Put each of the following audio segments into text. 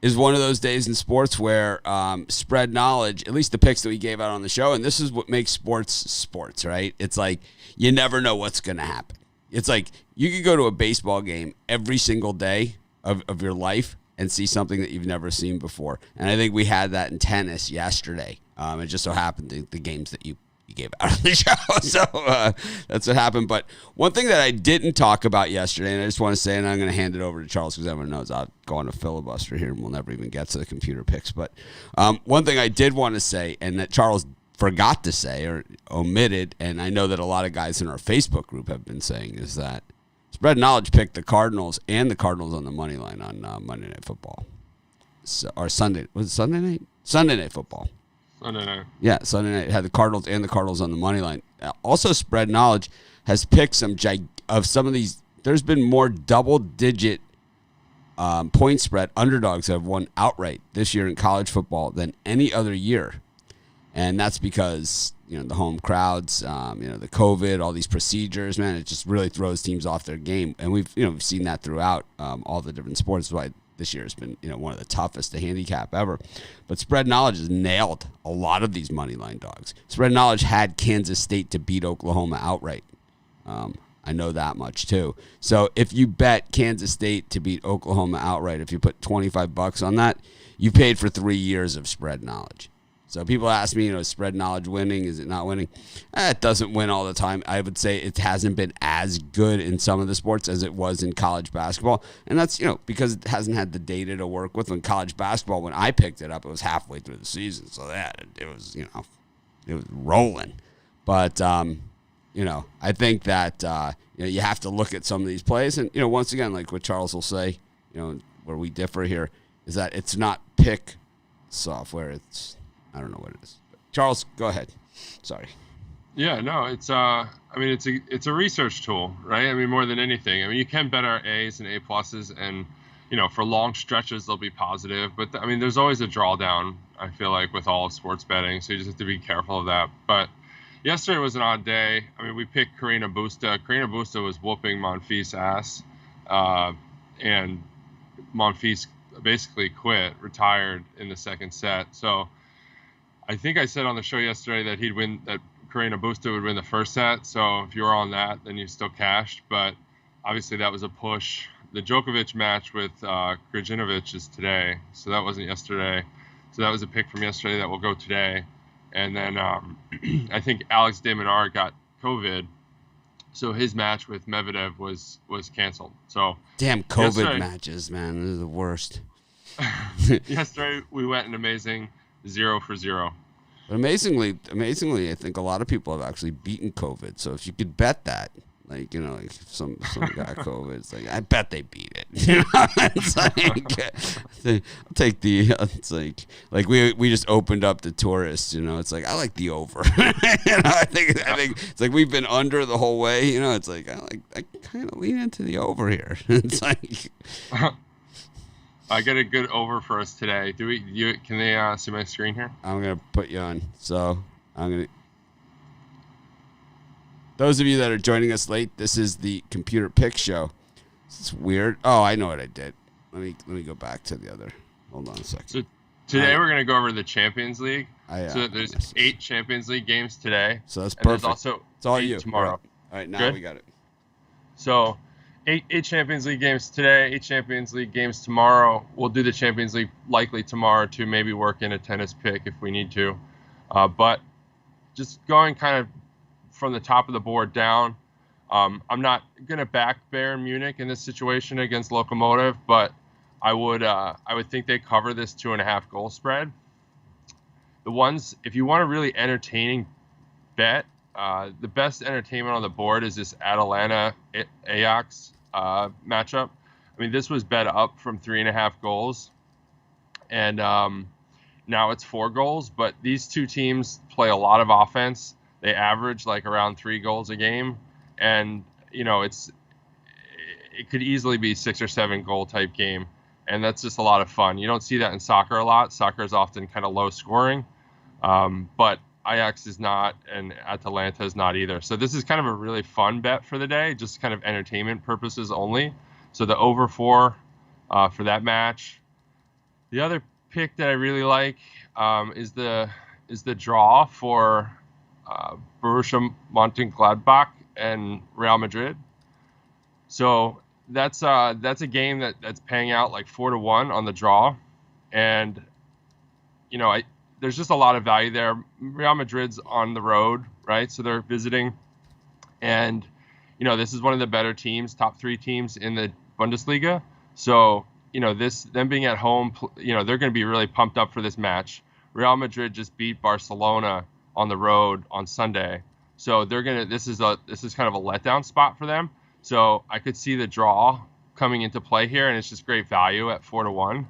is one of those days in sports where spread knowledge, at least the picks that we gave out on the show, and this is what makes sports, right? It's like you never know what's going to happen. It's like you could go to a baseball game every single day of your life and see something that you've never seen before. And I think we had that in tennis yesterday. It just so happened the games that you gave out on the show. So that's what happened. But one thing that I didn't talk about yesterday, and I just want to say, and I'm going to hand it over to Charles because everyone knows I'll go on a filibuster here and we'll never even get to the computer picks. But one thing I did want to say, and that Charles forgot to say or omitted, and I know that a lot of guys in our Facebook group have been saying, is that Spread Knowledge picked the Cardinals and the Cardinals on the money line on Monday Night Football. Or Sunday. Was it Sunday night? Sunday Night Football. Sunday night. Yeah, Sunday night had the Cardinals and the Cardinals on the money line. Also, Spread Knowledge has picked some of these. There's been more double-digit point spread underdogs that have won outright this year in college football than any other year. And that's because, the home crowds, the COVID, all these procedures, man, it just really throws teams off their game. And we've seen that throughout all the different sports. That's why this year has been, one of the toughest to handicap ever. But Spread Knowledge has nailed a lot of these money line dogs. Spread Knowledge had Kansas State to beat Oklahoma outright. I know that much too. So if you bet Kansas State to beat Oklahoma outright, if you put $25 on that, you paid for 3 years of Spread Knowledge. So people ask me, is Spread Knowledge winning? Is it not winning? It doesn't win all the time. I would say it hasn't been as good in some of the sports as it was in college basketball. And that's, because it hasn't had the data to work with. In college basketball, when I picked it up, it was halfway through the season. So that it was, it was rolling. But, I think that, you have to look at some of these plays. And, once again, like what Charles will say, where we differ here, is that it's not pick software. I don't know what it is. Charles, go ahead. Sorry. Yeah, no, it's it's a research tool, right? I mean, more than anything. I mean, you can bet our A's and A pluses, and for long stretches they'll be positive. But there's always a drawdown. I feel like with all of sports betting, so you just have to be careful of that. But yesterday was an odd day. I mean, we picked Carina Busta. Carina Busta was whooping Monfils' ass, and Monfils basically retired in the second set. So I think I said on the show yesterday that Carina Busta would win the first set. So if you were on that, then you still cashed. But obviously that was a push. The Djokovic match with Krajinovic is today. So that wasn't yesterday. So that was a pick from yesterday that will go today. And then I think Alex de Minaur got COVID. So his match with Medvedev was canceled. So damn COVID matches, man. They're the worst. Yesterday we went an amazing 0 for 0. But amazingly, I think a lot of people have actually beaten COVID. So if you could bet that, like if some got COVID, it's like I bet they beat it. It's like I'll take the. It's like we just opened up to tourists. It's like I like the over. I think it's like we've been under the whole way. It's like I kind of lean into the over here. It's like. I get a good over for us today. Can they see my screen here? I'm gonna put you on. So those of you that are joining us late, this is the Computer Pick Show. It's weird. Oh, I know what I did. Let me go back to the other. Hold on a second. So today we're gonna go over the Champions League. So there's 8 Champions League games today. So that's perfect. And there's also it's all you tomorrow. All right, now Good? we got it. So. Eight Champions League games today, 8 Champions League games tomorrow. We'll do the Champions League likely tomorrow to maybe work in a tennis pick if we need to. But just going kind of from the top of the board down, I'm not going to back Bayern Munich in this situation against Lokomotiv, but I would think they cover this 2.5 goal spread. The ones, if you want a really entertaining bet, the best entertainment on the board is this Atalanta Ajax matchup. I mean, this was bet up from 3.5 goals, and now it's 4 goals. But these two teams play a lot of offense. They average like around 3 goals a game, and it could easily be 6 or 7 goal type game, and that's just a lot of fun. You don't see that in soccer a lot. Soccer is often kind of low scoring, but Ajax is not, and Atalanta is not either. So this is kind of a really fun bet for the day, just kind of entertainment purposes only. So the over 4 for that match. The other pick that I really like is the draw for Borussia Mönchengladbach and Real Madrid. So that's a game that's paying out like 4-1 on the draw, and there's just a lot of value there. Real Madrid's on the road, right? So they're visiting, and this is one of the better teams, top 3 teams in the Bundesliga. So them being at home, they're going to be really pumped up for this match. Real Madrid just beat Barcelona on the road on Sunday, so this is kind of a letdown spot for them. So I could see the draw coming into play here, and it's just great value at 4-1.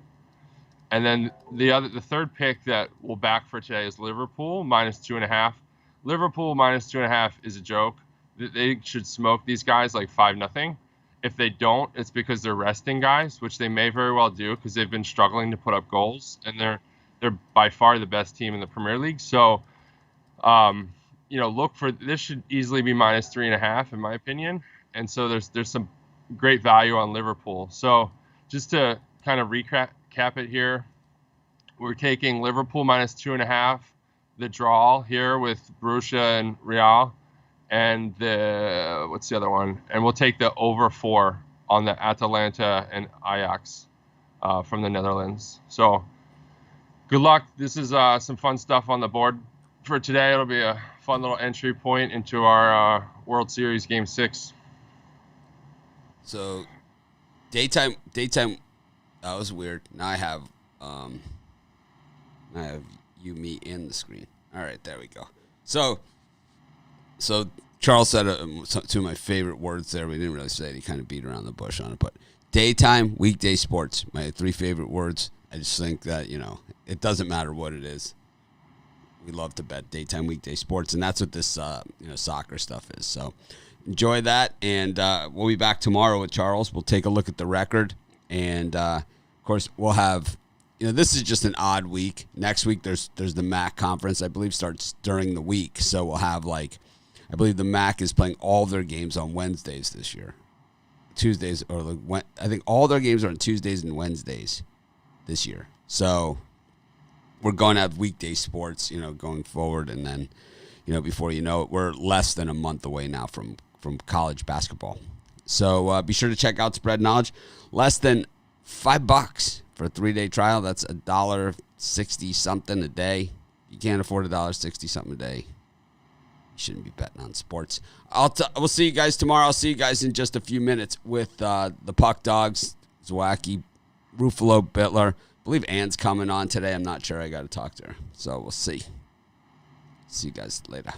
And then the third pick that we'll back for today is Liverpool -2.5. Liverpool -2.5 is a joke. They should smoke these guys like 5-0. If they don't, it's because they're resting guys, which they may very well do because they've been struggling to put up goals, and they're by far the best team in the Premier League. So, look for this. Should easily be -3.5 in my opinion. And so there's some great value on Liverpool. So just to kind of recap it here, we're taking Liverpool -2.5, the draw here with Borussia and Real, and what's the other one? And we'll take the over 4 on the Atalanta and Ajax from the Netherlands. So good luck. This is some fun stuff on the board for today. It'll be a fun little entry point into our World Series Game 6. So, daytime. That was weird. Now I have you, me, in the screen. All right, there we go. So Charles said two of my favorite words there. We didn't really say it. He kind of beat around the bush on it, but daytime, weekday sports. My 3 favorite words. I just think that it doesn't matter what it is. We love to bet daytime, weekday sports, and that's what this soccer stuff is. So. Enjoy that, and we'll be back tomorrow with Charles. We'll take a look at the record, and of course, we'll have. This is just an odd week. Next week, there's the MAC conference. I believe starts during the week, so we'll have I believe the MAC is playing all their games on Wednesdays this year, Tuesdays I think all their games are on Tuesdays and Wednesdays this year. So we're going to have weekday sports, going forward, and then before you know it, we're less than a month away now from college basketball. So be sure to check out Spread Knowledge. Less than $5 for a 3-day trial. That's $1.60 something a day. You can't afford $1.60 something a day. You shouldn't be betting on sports. We'll see you guys tomorrow. I'll see you guys in just a few minutes with the Puck Dogs, Zwacky, Ruffalo, Bittler. I believe Ann's coming on today. I'm not sure. I got to talk to her. So we'll see. See you guys later.